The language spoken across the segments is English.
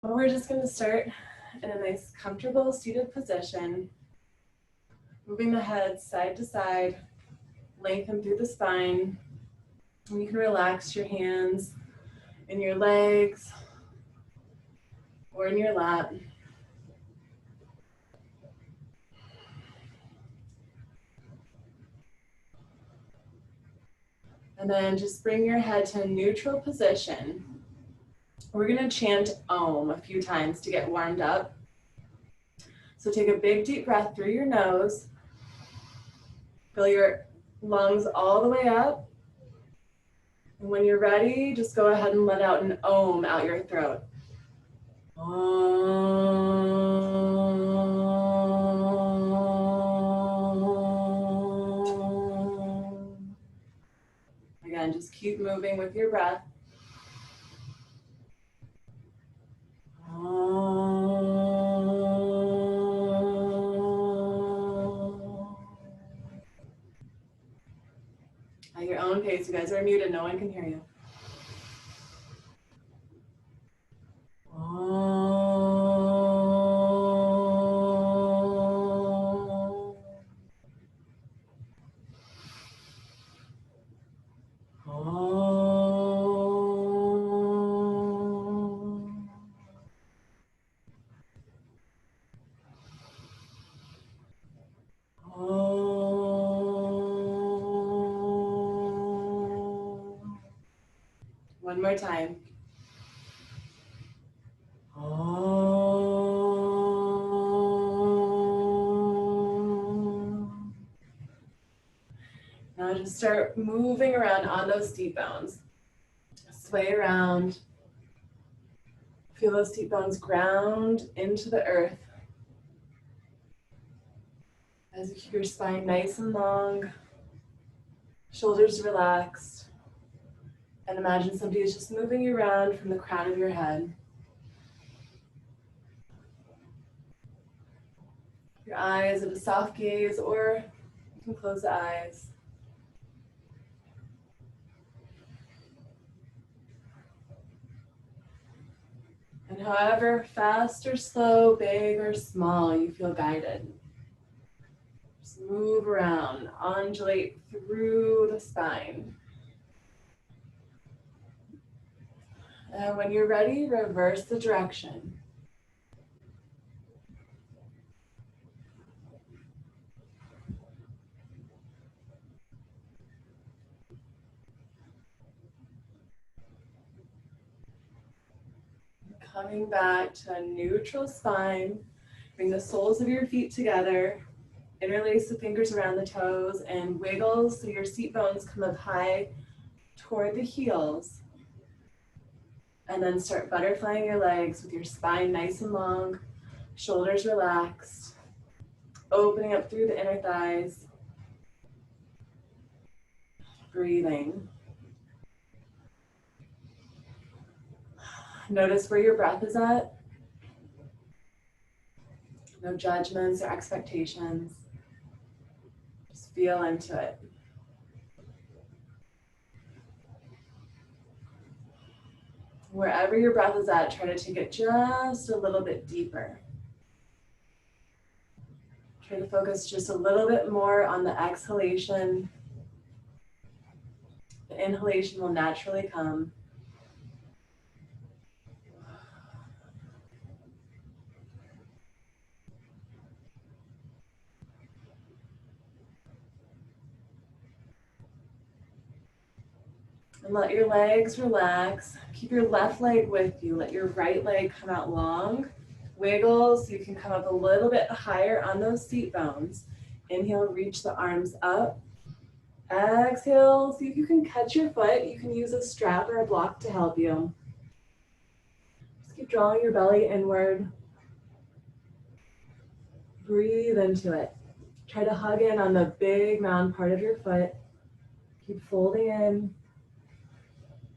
Well, we're just going to start in a nice, comfortable, seated position, moving the head side to side, lengthen through the spine. And you can relax your hands in your legs or in your lap. And then just bring your head to a neutral position. We're going to chant Om a few times to get warmed up. So take a big deep breath through your nose. Fill your lungs all the way up. And when you're ready, just go ahead and let out an Om out your throat. Again, just keep moving with your breath. At your own pace, you guys are muted, no one can hear you. One more time. Now just start moving around on those seat bones. Sway around. Feel those seat bones ground into the earth. As you keep your spine nice and long, shoulders relaxed, and imagine somebody is just moving you around from the crown of your head. Your eyes at a soft gaze, or you can close the eyes. And however fast or slow, big or small, you feel guided. Just move around, undulate through the spine. And when you're ready, reverse the direction. Coming back to a neutral spine. Bring the soles of your feet together. Interlace the fingers around the toes and wiggle so your seat bones come up high toward the heels. And then start butterflying your legs with your spine nice and long, shoulders relaxed, opening up through the inner thighs. Breathing. Notice where your breath is at. No judgments or expectations. Just feel into it. Wherever your breath is at, try to take it just a little bit deeper. Try to focus just a little bit more on the exhalation. The inhalation will naturally come. And let your legs relax. Keep your left leg with you. Let your right leg come out long. Wiggle so you can come up a little bit higher on those seat bones. Inhale, reach the arms up. Exhale, see if you can catch your foot. You can use a strap or a block to help you. Just keep drawing your belly inward. Breathe into it. Try to hug in on the big round part of your foot. Keep folding in.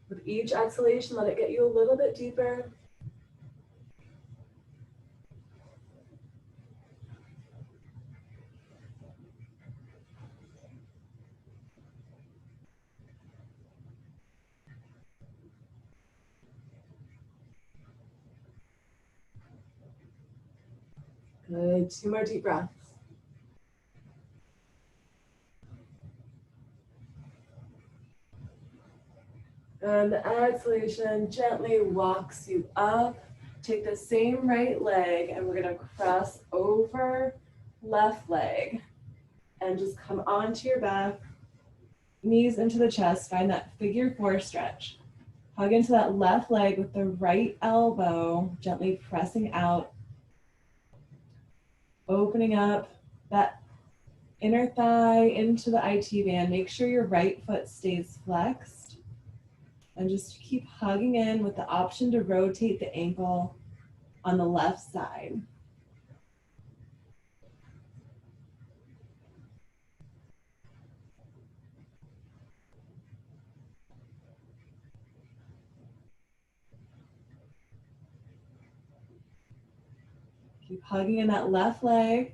With each exhalation, let it get you a little bit deeper. Good. 2 more deep breaths. And the exhalation gently walks you up. Take the same right leg and we're going to cross over left leg and just come onto your back, knees into the chest. Find that figure 4 stretch. Hug into that left leg with the right elbow, gently pressing out, opening up that inner thigh into the IT band. Make sure your right foot stays flexed. And just keep hugging in with the option to rotate the ankle on the left side. Keep hugging in that left leg.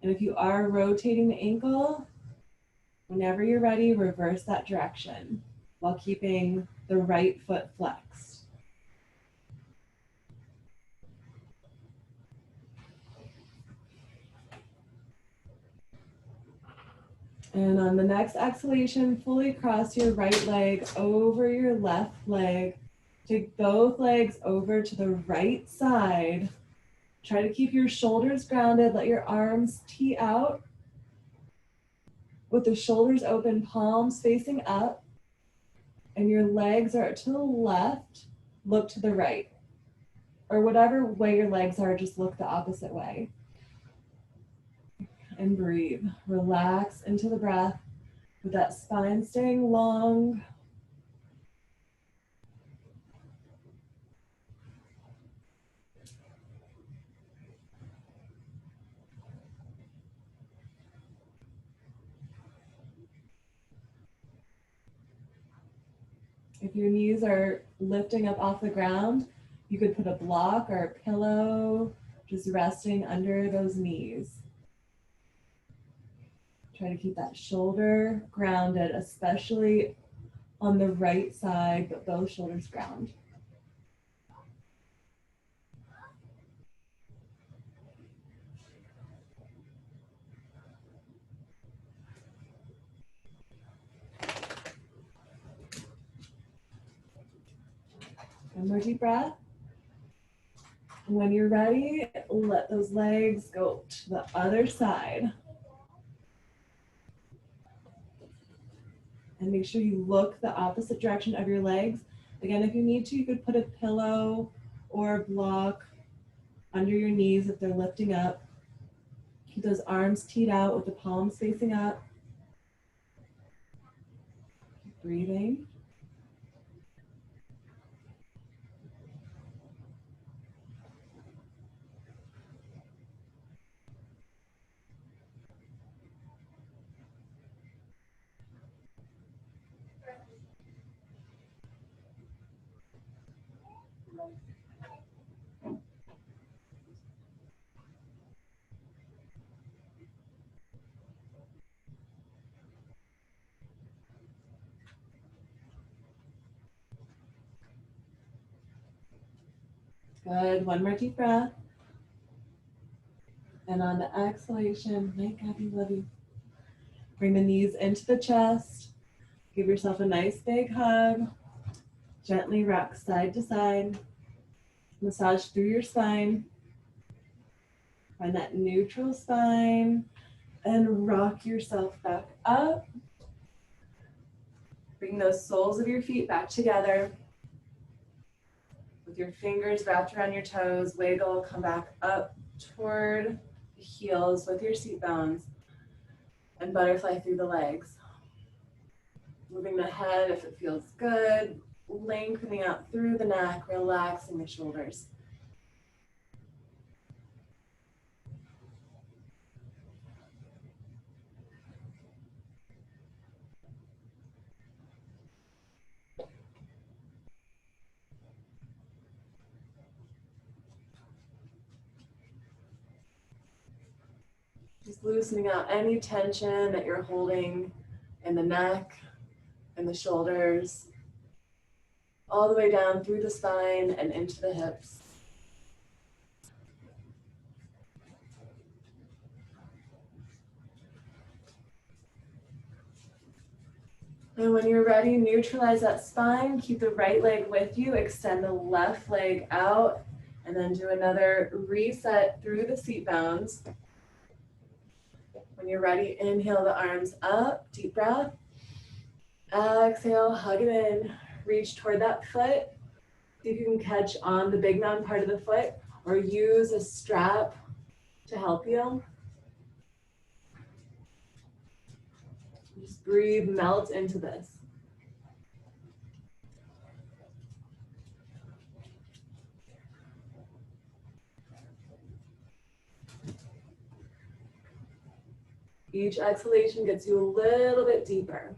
And if you are rotating the ankle, whenever you're ready, reverse that direction while keeping the right foot flexed. And on the next exhalation, fully cross your right leg over your left leg. Take both legs over to the right side. Try to keep your shoulders grounded. Let your arms tee out with the shoulders open, palms facing up, and your legs are to the left. Look to the right. Or whatever way your legs are, just look the opposite way. And breathe. Relax into the breath with that spine staying long. If your knees are lifting up off the ground, you could put a block or a pillow just resting under those knees. Try to keep that shoulder grounded, especially on the right side, but both shoulders ground. One more deep breath. When you're ready, let those legs go to the other side. And make sure you look the opposite direction of your legs. Again, if you need to, you could put a pillow or a block under your knees if they're lifting up. Keep those arms teed out with the palms facing up. Keep breathing. Good. One more deep breath. And on the exhalation, night, Gabby, love you. Bring the knees into the chest. Give yourself a nice big hug. Gently rock side to side. Massage through your spine. Find that neutral spine and rock yourself back up. Bring those soles of your feet back together. With your fingers wrapped around your toes, wiggle, come back up toward the heels with your seat bones and butterfly through the legs. Moving the head if it feels good, lengthening out through the neck, relaxing the shoulders. Just loosening out any tension that you're holding in the neck and the shoulders, all the way down through the spine and into the hips. And when you're ready, neutralize that spine. Keep the right leg with you. Extend the left leg out. And then do another reset through the seat bones. When you're ready, inhale the arms up. Deep breath. Exhale, hug it in. Reach toward that foot. See if you can catch on the big mountain part of the foot or use a strap to help you. Just breathe, melt into this. Each exhalation gets you a little bit deeper.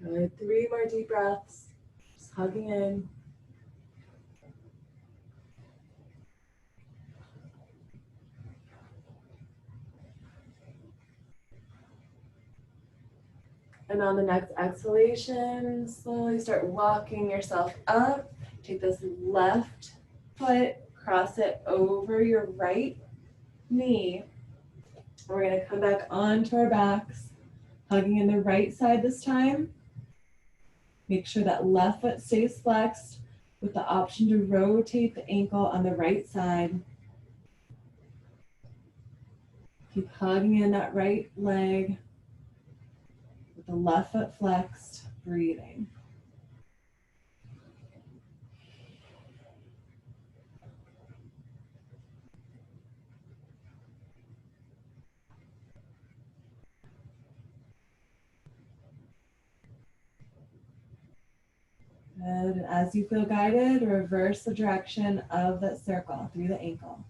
Good, 3 more deep breaths. Just hugging in. And on the next exhalation, slowly start walking yourself up. Take this left foot, cross it over your right knee. We're going to come back onto our backs, hugging in the right side this time. Make sure that left foot stays flexed with the option to rotate the ankle on the right side. Keep hugging in that right leg with the left foot flexed, breathing. Good. And as you feel guided, reverse the direction of that circle through the ankle.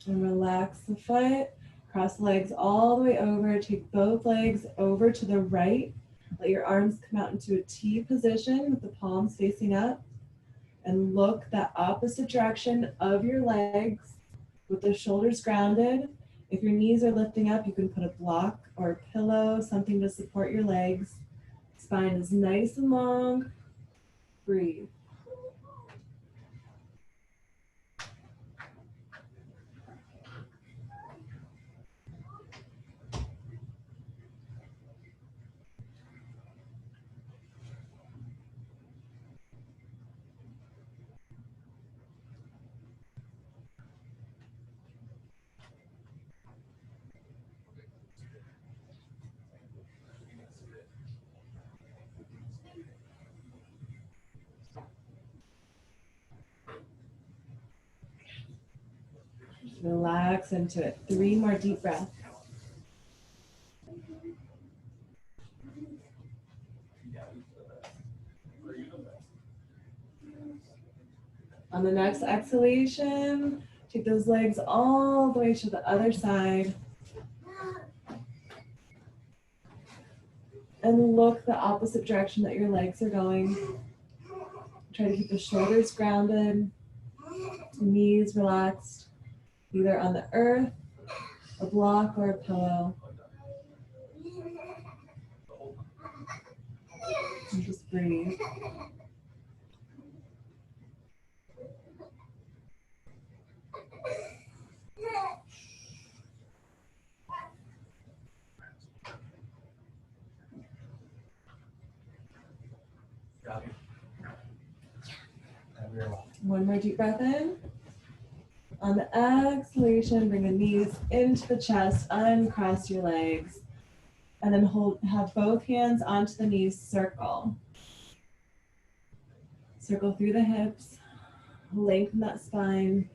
And relax the foot. Cross the legs all the way over. Take both legs over to the right. Let your arms come out into a T position with the palms facing up. And look that opposite direction of your legs with the shoulders grounded. If your knees are lifting up, you can put a block or a pillow, something to support your legs. Spine is nice and long. Breathe. Relax into it. 3 more deep breaths. On the next exhalation, take those legs all the way to the other side. And look the opposite direction that your legs are going. Try to keep the shoulders grounded, knees relaxed, either on the earth, a block, or a pillow. And just breathe. One more deep breath in. On the exhalation, bring the knees into the chest, uncross your legs, and then have both hands onto the knees, circle. Circle through the hips, lengthen that spine.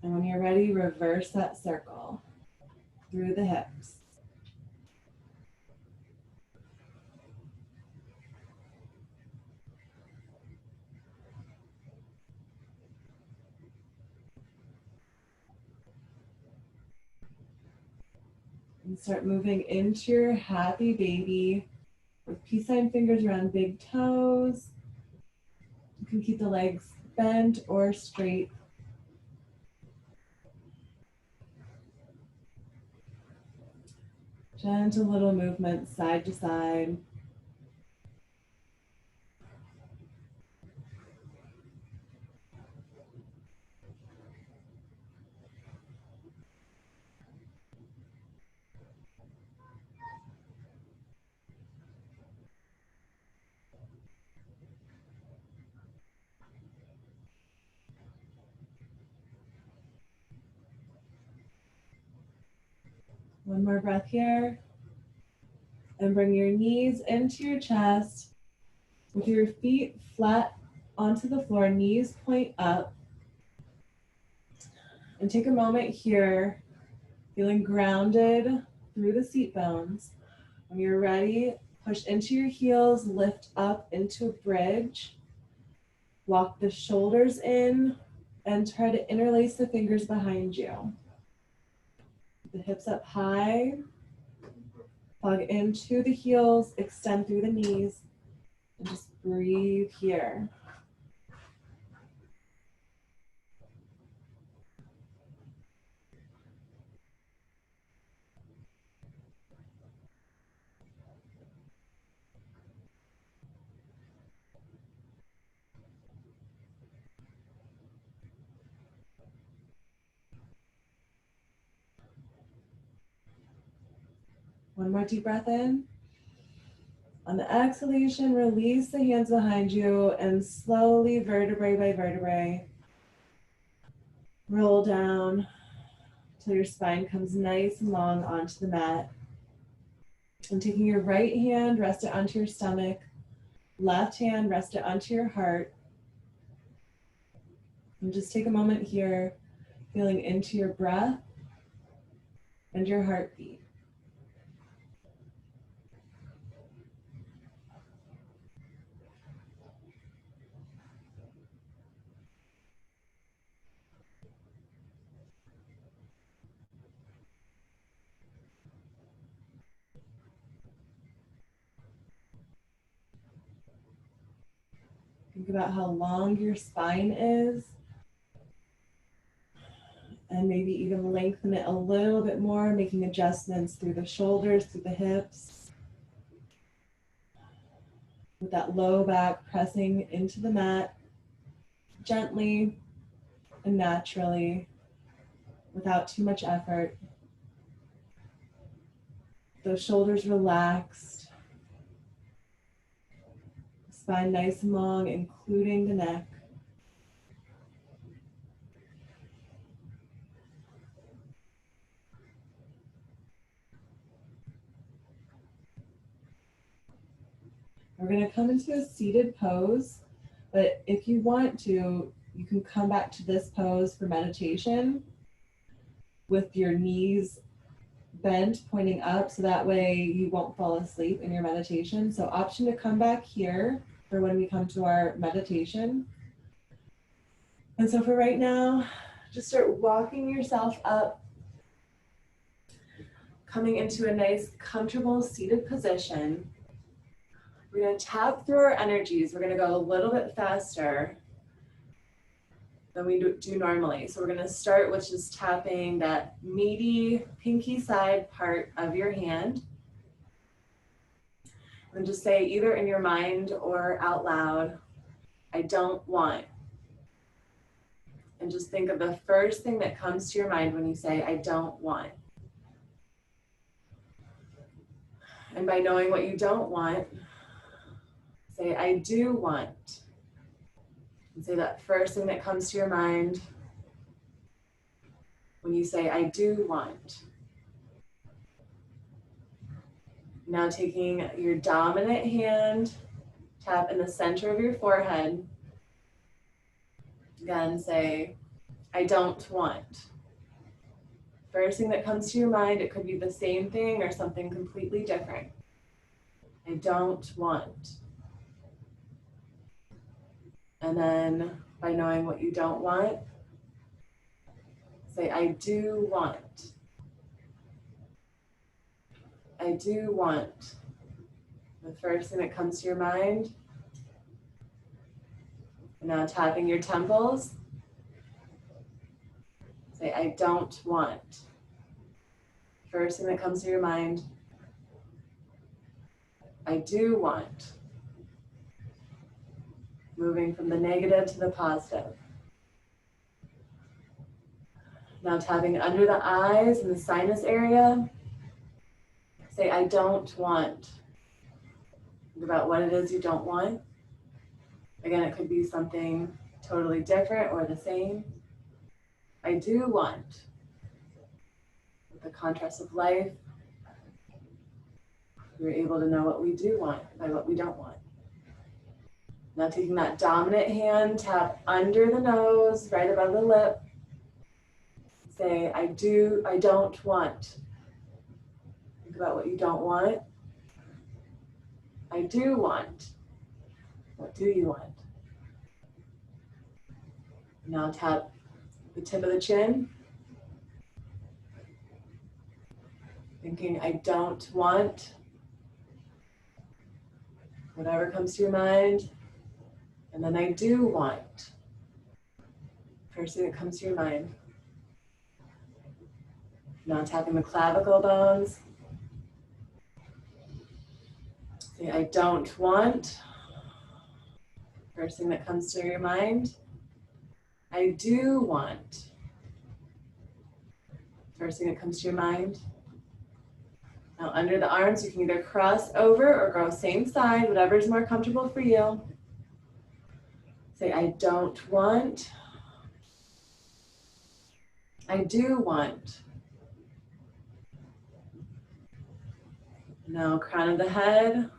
And when you're ready, reverse that circle through the hips. And start moving into your happy baby with peace sign fingers around big toes. You can keep the legs bent or straight. Gentle little movements side to side. One more breath here. And bring your knees into your chest with your feet flat onto the floor, knees point up. And take a moment here, feeling grounded through the seat bones. When you're ready, push into your heels, lift up into a bridge. Walk the shoulders in and try to interlace the fingers behind you. The hips up high. Plug into the heels, extend through the knees, and just breathe here. One more deep breath in. On the exhalation, release the hands behind you and slowly, vertebrae by vertebrae, roll down till your spine comes nice and long onto the mat. And taking your right hand, rest it onto your stomach. Left hand, rest it onto your heart. And just take a moment here, feeling into your breath and your heartbeat. Think about how long your spine is, and maybe even lengthen it a little bit more, making adjustments through the shoulders, through the hips. With that low back pressing into the mat, gently and naturally, without too much effort. Those shoulders relaxed, spine nice and long, including the neck. We're going to come into a seated pose, but if you want to, you can come back to this pose for meditation with your knees bent, pointing up, so that way you won't fall asleep in your meditation. So option to come back here for when we come to our meditation. And so for right now, just start walking yourself up, coming into a nice, comfortable seated position. We're going to tap through our energies. We're going to go a little bit faster than we do normally. So we're going to start with just tapping that meaty pinky side part of your hand. And just say either in your mind or out loud, I don't want. And just think of the first thing that comes to your mind when you say, I don't want. And by knowing what you don't want, say, I do want. And say that first thing that comes to your mind when you say, I do want. Now taking your dominant hand, tap in the center of your forehead. Again, say, I don't want. First thing that comes to your mind, it could be the same thing or something completely different. I don't want. And then by knowing what you don't want, say, I do want. I do want. The first thing that comes to your mind. And now tapping your temples. Say, I don't want. First thing that comes to your mind. I do want. Moving from the negative to the positive. Now tapping under the eyes and the sinus area. Say, I don't want. Think about what it is you don't want. Again, it could be something totally different or the same. I do want. With the contrast of life, we're able to know what we do want by what we don't want. Now taking that dominant hand, tap under the nose, right above the lip. Say, I don't want. Think about what you don't want. I do want. What do you want? Now tap the tip of the chin. Thinking, I don't want. Whatever comes to your mind. And then I do want. First thing that comes to your mind. Now tapping the clavicle bones. Say, I don't want. First thing that comes to your mind. I do want. First thing that comes to your mind. Now under the arms, you can either cross over or go same side, whatever is more comfortable for you. Say, I don't want. I do want. Now crown of the head.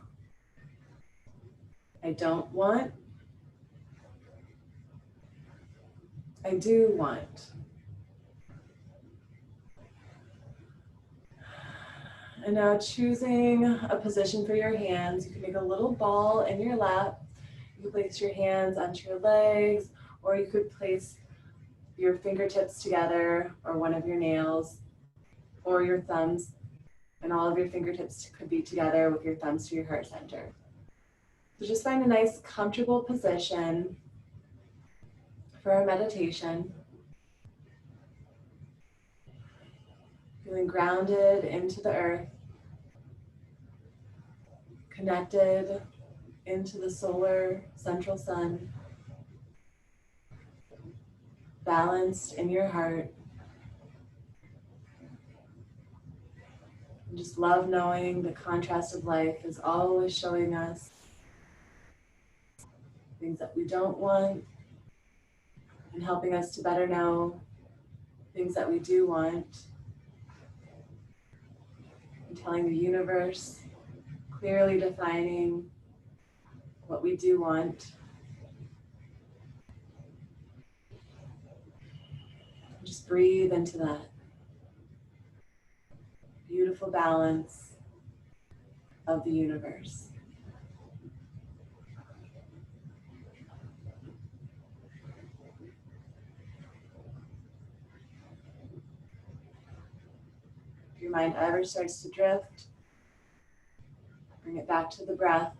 I don't want. I do want. And now choosing a position for your hands, you can make a little ball in your lap. You can place your hands onto your legs, or you could place your fingertips together, or one of your nails, or your thumbs, and all of your fingertips could be together with your thumbs to your heart center. So just find a nice, comfortable position for our meditation. Feeling grounded into the earth, connected into the solar central sun, balanced in your heart. And just love knowing the contrast of life is always showing us things that we don't want and helping us to better know things that we do want. And telling the universe, clearly defining what we do want. And just breathe into that beautiful balance of the universe. If your mind ever starts to drift, bring it back to the breath.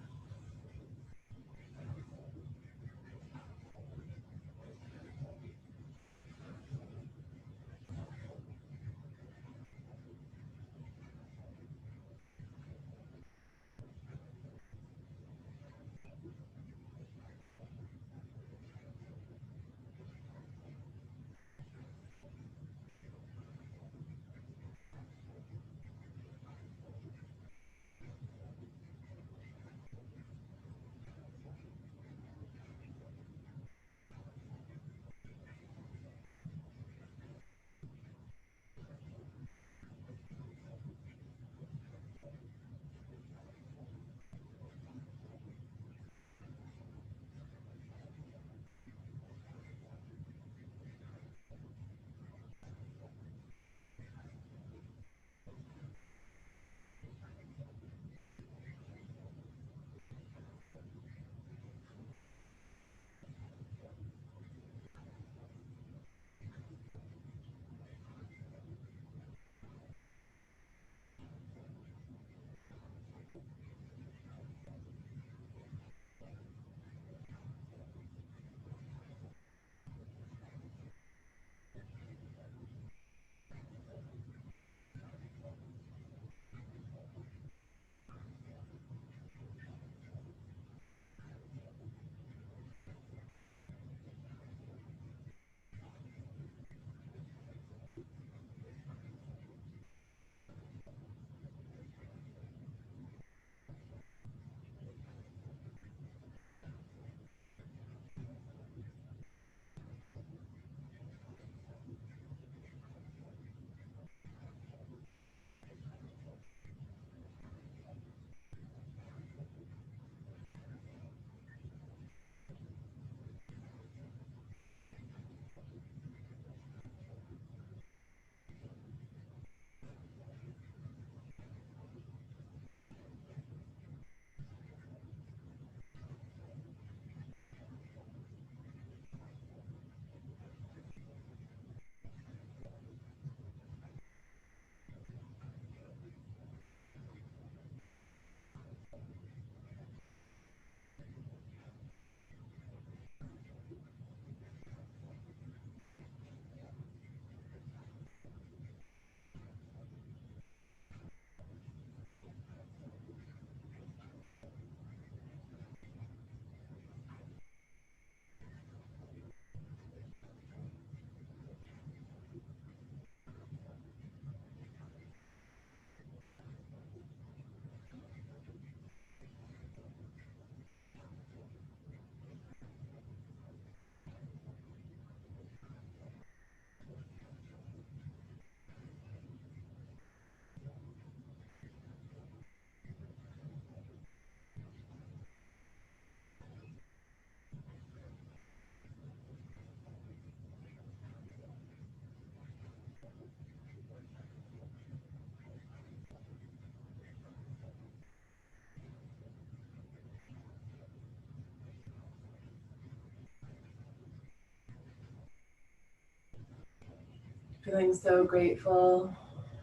Feeling so grateful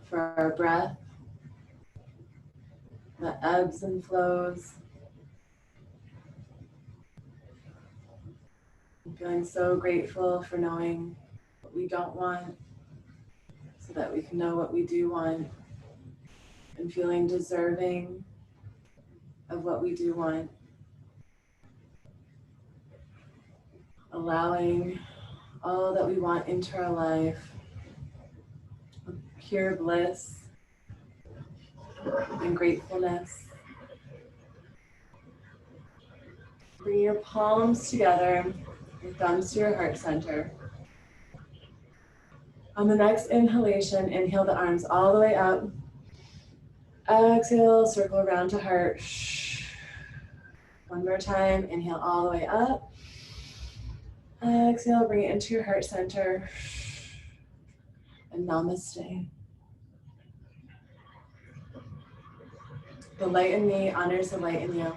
for our breath that ebbs and flows. I'm feeling so grateful for knowing what we don't want so that we can know what we do want, and feeling deserving of what we do want. Allowing all that we want into our life, pure bliss and gratefulness. Bring your palms together, your thumbs to your heart center. On the next inhalation, inhale the arms all the way up. Exhale, circle around to heart. One more time, inhale all the way up. Exhale, bring it into your heart center. And namaste. The light in me honors the light in you.